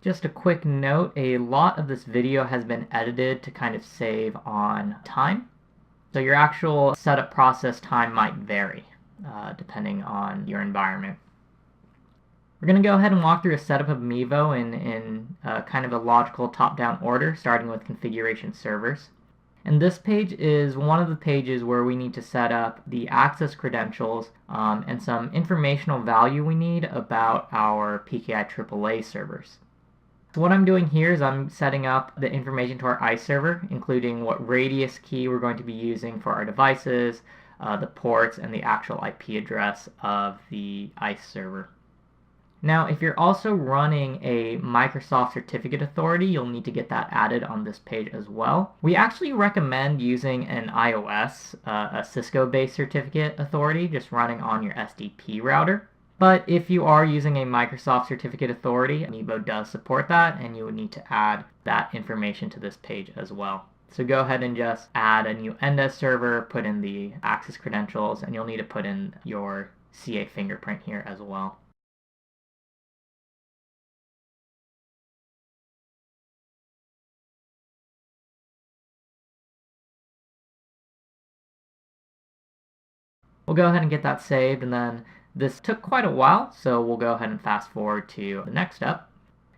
Just a quick note, a lot of this video has been edited to kind of save on time. So your actual setup process time might vary depending on your environment. We're going to go ahead and walk through a setup of Mevo in kind of a logical top-down order, starting with configuration servers. And this page is one of the pages where we need to set up the access credentials and some informational value we need about our PKI AAA servers. So what I'm doing here is I'm setting up the information to our ICE server, including what radius key we're going to be using for our devices, the ports, and the actual IP address of the ICE server. Now, if you're also running a Microsoft Certificate Authority, you'll need to get that added on this page as well. We actually recommend using an iOS, a Cisco-based Certificate Authority, just running on your SDP router. But if you are using a Microsoft Certificate Authority, Mevo does support that, and you would need to add that information to this page as well. So go ahead and just add a new NDES server, put in the access credentials, and you'll need to put in your CA fingerprint here as well. We'll go ahead and get that saved, and then this took quite a while, so we'll go ahead and fast forward to the next step,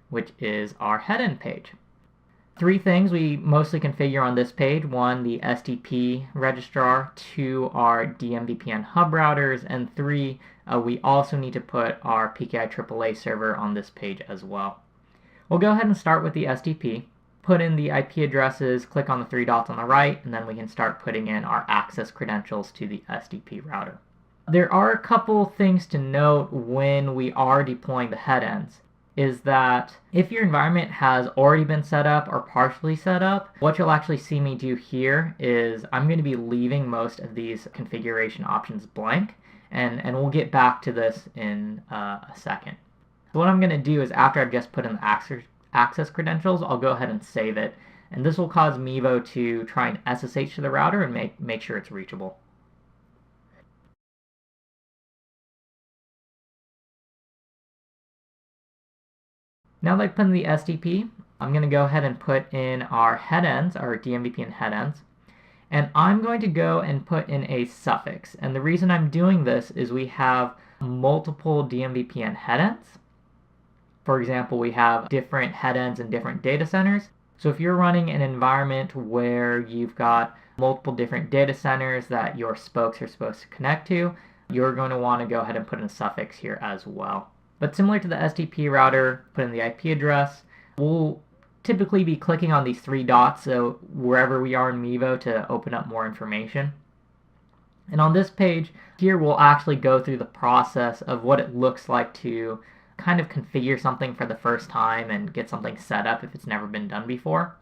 which is our headend page. Three things we mostly configure on this page. One, the SDP registrar. Two, our DMVPN hub routers. And three, we also need to put our PKI AAA server on this page as well. We'll go ahead and start with the SDP. Put in the IP addresses, click on the three dots on the right, and then we can start putting in our access credentials to the SDP router. There are a couple things to note when we are deploying the headends, is that if your environment has already been set up or partially set up, what you'll actually see me do here is I'm going to be leaving most of these configuration options blank, and we'll get back to this in a second. So what I'm going to do is after I've just put in the access credentials, I'll go ahead and save it. And this will cause Mevo to try and SSH to the router and make sure it's reachable. Now that I've put in the SDP, I'm going to go ahead and put in our headends, our DMVPN headends. And I'm going to go and put in a suffix. And the reason I'm doing this is we have multiple DMVPN headends. For example, we have different headends in different data centers. So if you're running an environment where you've got multiple different data centers that your spokes are supposed to connect to, you're going to want to go ahead and put in a suffix here as well. But similar to the SDP router, put in the IP address. We'll typically be clicking on these three dots, so wherever we are in Mevo, to open up more information. And on this page here, we'll actually go through the process of what it looks like to kind of configure something for the first time and get something set up if it's never been done before.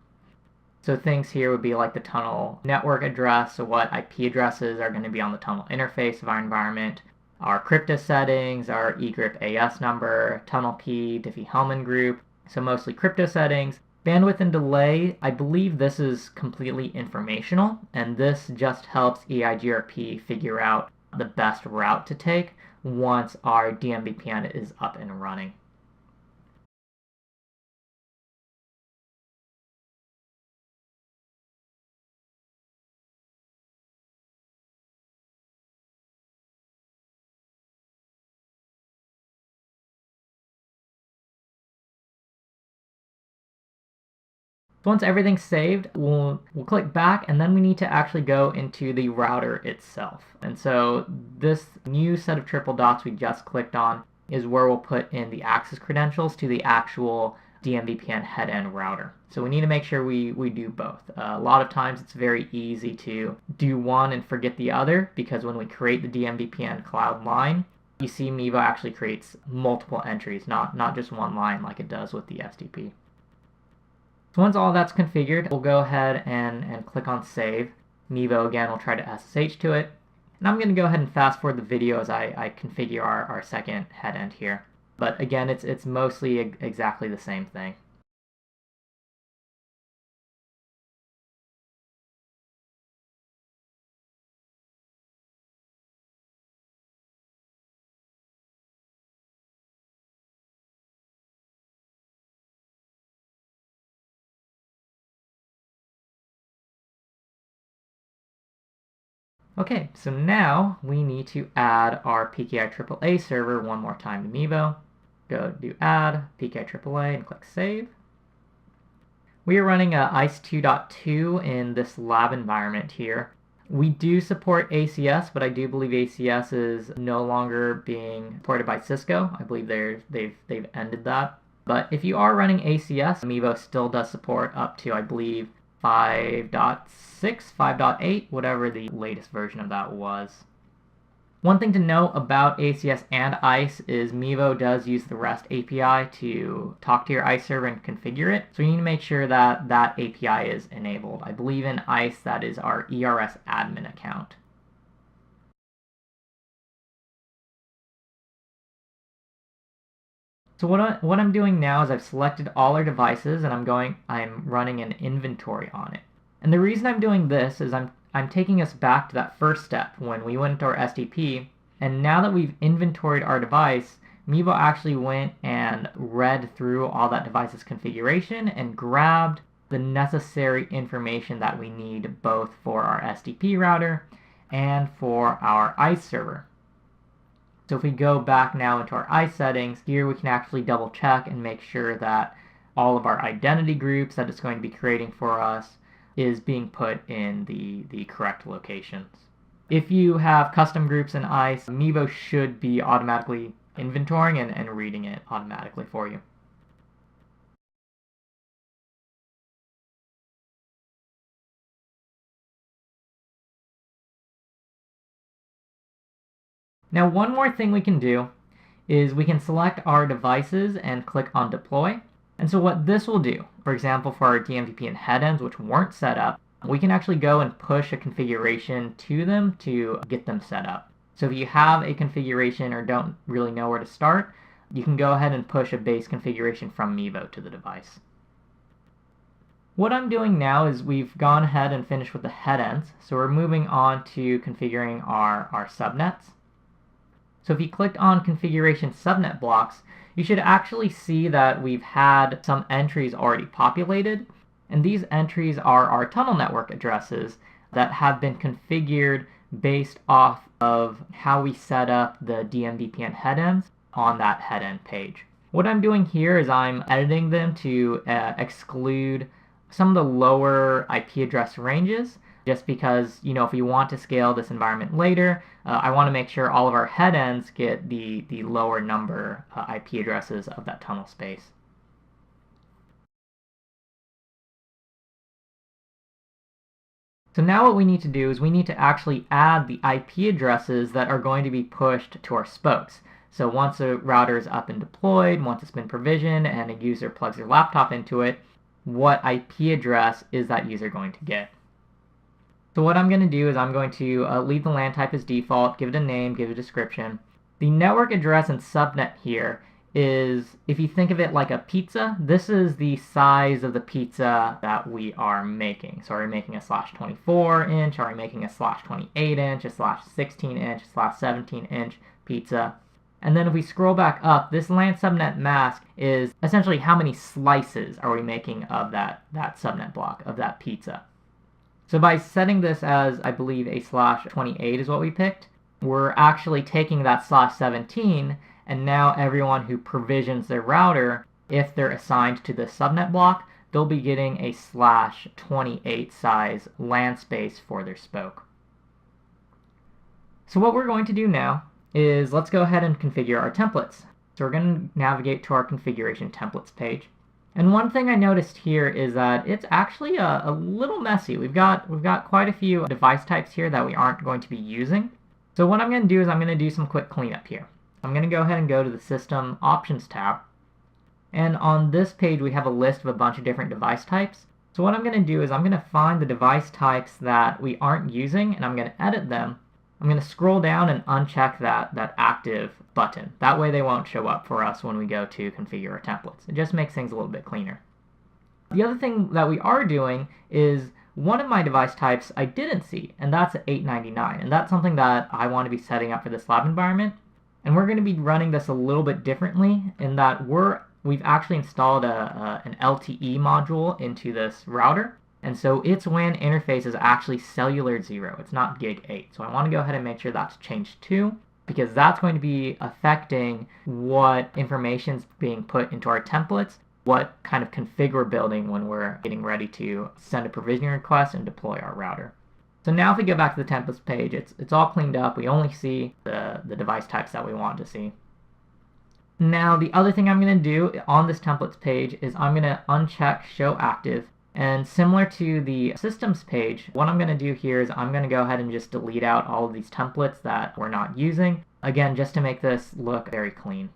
So things here would be like the tunnel network address, so what IP addresses are going to be on the tunnel interface of our environment, our crypto settings, our egrip AS number, tunnel key, Diffie-Hellman group, so mostly crypto settings. Bandwidth and delay, I believe this is completely informational, and this just helps EIGRP figure out the best route to take once our DMVPN is up and running. So once everything's saved, we'll click back, and then we need to actually go into the router itself. And so this new set of triple dots we just clicked on is where we'll put in the access credentials to the actual DMVPN headend router. So we need to make sure we do both. A lot of times it's very easy to do one and forget the other, because when we create the DMVPN cloud line, you see Mevo actually creates multiple entries, not just one line like it does with the SDP. So once all that's configured, we'll go ahead and click on Save. Mevo, again, will try to SSH to it. And I'm going to go ahead and fast forward the video as I configure our second headend here. But again, it's mostly exactly the same thing. Okay, so now we need to add our PKI AAA server one more time to Mevo. Go do add PKI AAA and click save. We are running ICE 2.2 in this lab environment here. We do support ACS, but I do believe ACS is no longer being supported by Cisco. I believe they've ended that. But if you are running ACS, Mevo still does support up to, I believe, 5.6, 5.8, whatever the latest version of that was. One thing to note about ACS and ICE is Mevo does use the REST API to talk to your ICE server and configure it. So you need to make sure that that API is enabled. I believe in ICE that is our ERS admin account. So what I'm doing now is I've selected all our devices and I'm running an inventory on it. And the reason I'm doing this is I'm taking us back to that first step when we went into our SDP, and now that we've inventoried our device, Mevo actually went and read through all that device's configuration and grabbed the necessary information that we need both for our SDP router and for our ICE server. So if we go back now into our ICE settings, here we can actually double check and make sure that all of our identity groups that it's going to be creating for us is being put in the correct locations. If you have custom groups in ICE, Mevo should be automatically inventorying and reading it automatically for you. Now, one more thing we can do is we can select our devices and click on deploy. And so what this will do, for example, for our DMVP and headends, which weren't set up, we can actually go and push a configuration to them to get them set up. So if you have a configuration or don't really know where to start, you can go ahead and push a base configuration from Mevo to the device. What I'm doing now is we've gone ahead and finished with the headends, so we're moving on to configuring our subnets. So if you click on configuration subnet blocks, you should actually see that we've had some entries already populated. And these entries are our tunnel network addresses that have been configured based off of how we set up the DMVPN headends on that headend page. What I'm doing here is I'm editing them to exclude some of the lower IP address ranges, just because, if we want to scale this environment later, I want to make sure all of our headends get the lower number IP addresses of that tunnel space. So now what we need to do is we need to actually add the IP addresses that are going to be pushed to our spokes. So once a router is up and deployed, once it's been provisioned, and a user plugs their laptop into it, what IP address is that user going to get? So what I'm going to do is I'm going to leave the LAN type as default, give it a name, give it a description. The network address and subnet here is, if you think of it like a pizza, this is the size of the pizza that we are making. So are we making a /24 inch? Are we making a /28 inch, a /16 inch, a /17 inch pizza? And then if we scroll back up, this LAN subnet mask is essentially how many slices are we making of that subnet block, of that pizza. So by setting this as, I believe, a /28 is what we picked, we're actually taking that /17, and now everyone who provisions their router, if they're assigned to the subnet block, they'll be getting a /28 size LAN space for their spoke. So what we're going to do now is let's go ahead and configure our templates. So we're going to navigate to our configuration templates page. And one thing I noticed here is that it's actually a little messy. We've got quite a few device types here that we aren't going to be using. So what I'm going to do is I'm going to do some quick cleanup here. I'm going to go ahead and go to the System Options tab. And on this page, we have a list of a bunch of different device types. So what I'm going to do is I'm going to find the device types that we aren't using, and I'm going to edit them. I'm going to scroll down and uncheck that active button. That way they won't show up for us when we go to configure our templates. It just makes things a little bit cleaner. The other thing that we are doing is one of my device types I didn't see, and that's 899. And that's something that I want to be setting up for this lab environment. And we're going to be running this a little bit differently in that we've actually installed an LTE module into this router. And so its WAN interface is actually cellular 0. It's not gig 8. So I want to go ahead and make sure that's changed to, because that's going to be affecting what information is being put into our templates, what kind of config we're building when we're getting ready to send a provisioning request and deploy our router. So now if we go back to the templates page, it's all cleaned up. We only see the device types that we want to see. Now the other thing I'm going to do on this templates page is I'm going to uncheck show active. And similar to the systems page, what I'm going to do here is I'm going to go ahead and just delete out all of these templates that we're not using. Again, just to make this look very clean.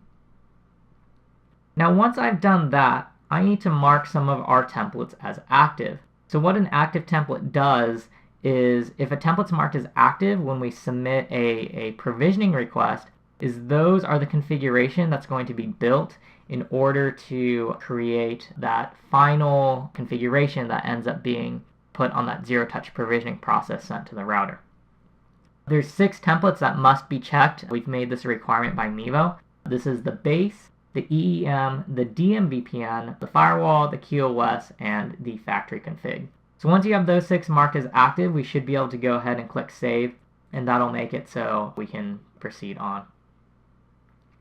Now once I've done that, I need to mark some of our templates as active. So what an active template does is if a template's marked as active when we submit a provisioning request, is those are the configuration that's going to be built in order to create that final configuration that ends up being put on that zero-touch provisioning process sent to the router. There's 6 templates that must be checked. We've made this a requirement by Mevo. This is the base, the EEM, the DMVPN, the firewall, the QoS, and the factory config. So once you have those 6 marked as active, we should be able to go ahead and click save, and that'll make it so we can proceed on.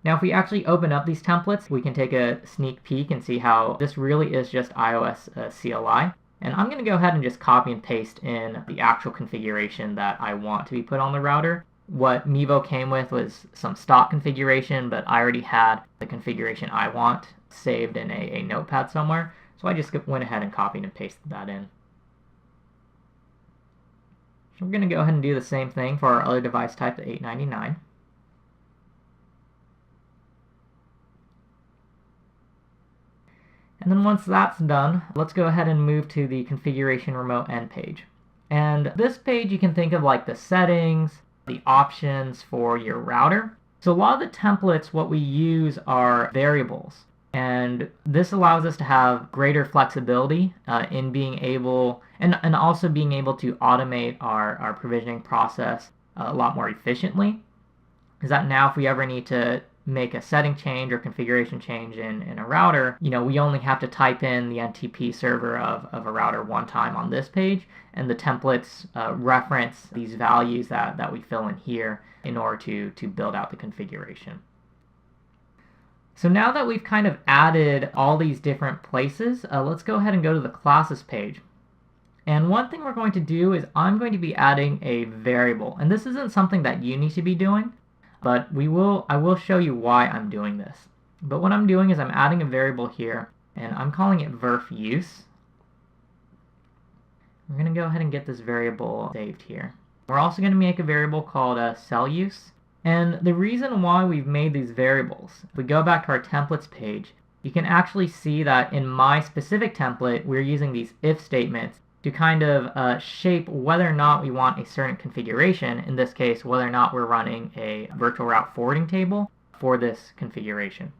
Now if we actually open up these templates, we can take a sneak peek and see how this really is just iOS CLI. And I'm going to go ahead and just copy and paste in the actual configuration that I want to be put on the router. What Mevo came with was some stock configuration, but I already had the configuration I want saved in a notepad somewhere. So I just went ahead and copied and pasted that in. So we're going to go ahead and do the same thing for our other device type, the 899. And then once that's done, let's go ahead and move to the configuration remote end page. And this page you can think of like the settings, the options for your router. So a lot of the templates, what we use are variables. And this allows us to have greater flexibility in being able, and also being able to automate our provisioning process a lot more efficiently. Is that now if we ever need to make a setting change or configuration change in a router, we only have to type in the NTP server of a router one time on this page, and the templates reference these values that we fill in here in order to build out the configuration. So now that we've kind of added all these different places, let's go ahead and go to the classes page. And one thing we're going to do is I'm going to be adding a variable. And this isn't something that you need to be doing, but I will show you why I'm doing this. But what I'm doing is I'm adding a variable here, and I'm calling it verf_use. We're going to go ahead and get this variable saved here. We're also going to make a variable called cell_use. And the reason why we've made these variables, if we go back to our templates page, you can actually see that in my specific template, we're using these if statements to kind of shape whether or not we want a certain configuration, in this case, whether or not we're running a virtual route forwarding table for this configuration.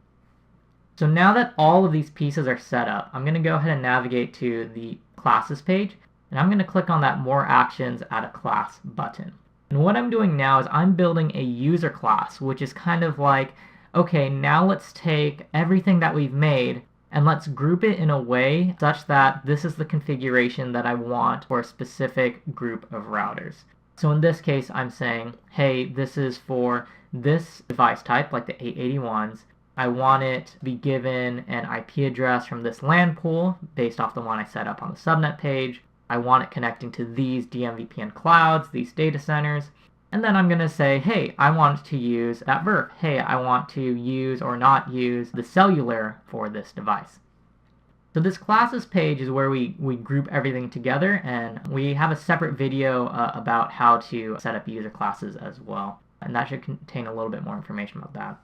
So now that all of these pieces are set up, I'm going to go ahead and navigate to the classes page, and I'm going to click on that More Actions, Add a Class button. And what I'm doing now is I'm building a user class, which is kind of like, okay, now let's take everything that we've made and let's group it in a way such that this is the configuration that I want for a specific group of routers. So in this case, I'm saying, hey, this is for this device type, like the 881s. I want it to be given an IP address from this LAN pool based off the one I set up on the subnet page. I want it connecting to these DMVPN clouds, these data centers. And then I'm going to say, hey, I want to use that verb. Hey, I want to use or not use the cellular for this device. So this classes page is where we group everything together, and we have a separate video about how to set up user classes as well. And that should contain a little bit more information about that.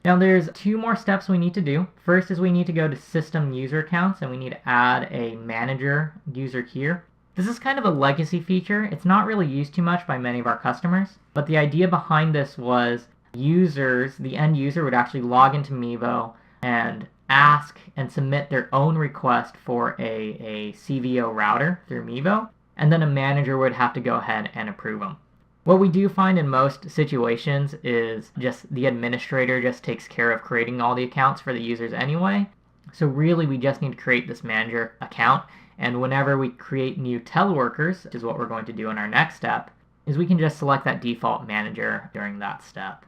Now there's 2 more steps we need to do. First is we need to go to system user accounts, and we need to add a manager user here. This is kind of a legacy feature. It's not really used too much by many of our customers, but the idea behind this was users, the end user would actually log into Mevo and ask and submit their own request for a CVO router through Mevo, and then a manager would have to go ahead and approve them. What we do find in most situations is just the administrator just takes care of creating all the accounts for the users anyway, So really, we just need to create this manager account, and whenever we create new teleworkers, which is what we're going to do in our next step, is we can just select that default manager during that step.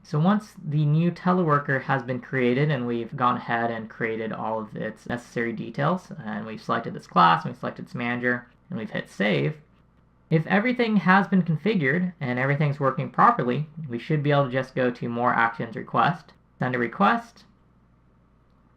So once the new teleworker has been created and we've gone ahead and created all of its necessary details, and we've selected this class, and we've selected its manager, and we've hit save, if everything has been configured and everything's working properly, we should be able to just go to More Actions Request, send a request,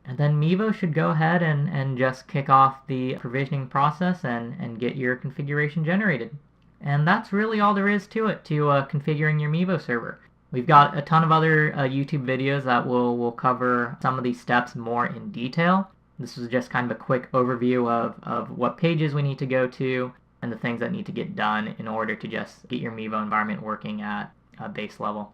and then Mevo should go ahead and just kick off the provisioning process and get your configuration generated. And that's really all there is to it, to configuring your Mevo server. We've got a ton of other YouTube videos that will cover some of these steps more in detail. This was just kind of a quick overview of what pages we need to go to and the things that need to get done in order to just get your Mevo environment working at a base level.